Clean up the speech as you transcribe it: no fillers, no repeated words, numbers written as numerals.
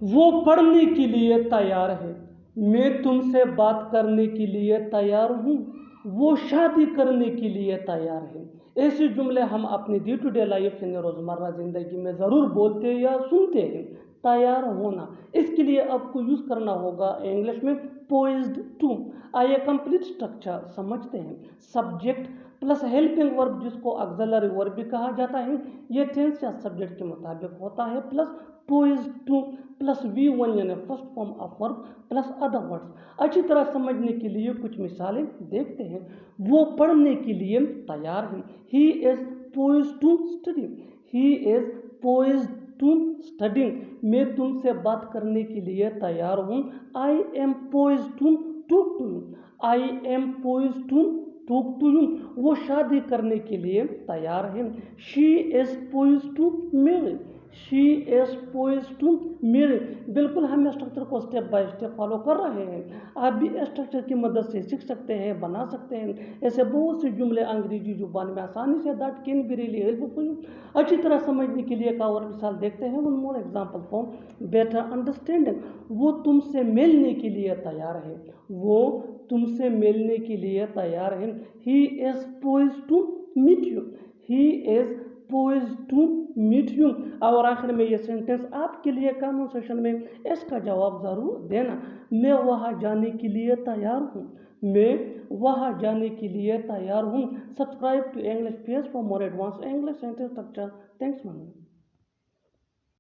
वो पढ़ने के लिए तैयार है। मैं तुमसे बात करने के लिए तैयार हूँ। वो शादी करने के लिए तैयार है। ऐसे जुमले हम अपनी डे टू डे लाइफ यानी रोज़मर्रा ज़िंदगी में ज़रूर बोलते हैं या सुनते हैं। तैयार होना, इसके लिए आपको यूज़ करना होगा इंग्लिश में पोइज्ड टू। आइए कंप्लीट स्ट्रक्चर समझते हैं। सब्जेक्ट प्लस हेल्पिंग वर्ब, जिसको ऑक्सिलरी वर्ब भी कहा जाता है, ये टेंस या सब्जेक्ट के मुताबिक होता है, plus poised two plus V1 यानी first form of verb plus other words. अच्छी तरह समझने के लिए कुछ मिसालें देखते हैं। वो पढ़ने के लिए तैयार है। He is poised to study. He is poised to studying. मैं तुमसे बात करने के लिए तैयार हूँ। I am poised to talk to you. I am poised to talk to you. वो शादी करने के लिए तैयार है। She is poised to marry. She is poised to marry. बिल्कुल हम स्ट्रक्चर को स्टेप बाय स्टेप फॉलो कर रहे हैं। आप भी स्ट्रक्चर की मदद से सीख सकते हैं, बना सकते हैं। ऐसे बहुत से जुमले अंग्रेजी जुबान में आसानी say that can be really helpful. अच्छी तरह समझने के लिए एक और मिसाल देखते हैं। One more example for better understanding. वो तुमसे मिलने के लिए तैयार है। वो तुमसे मिलने के लिए तैयार है। He is poised to meet you. He is poised to meet you. और आखिर में ये सेंटेंस आपके लिए कमेंट सेक्शन में इसका जवाब ज़रूर देना। मैं वहाँ जाने के लिए तैयार हूँ। मैं वहाँ जाने के लिए तैयार हूँ। Subscribe to English page for more advance English sentence structure. Thanks ma'am.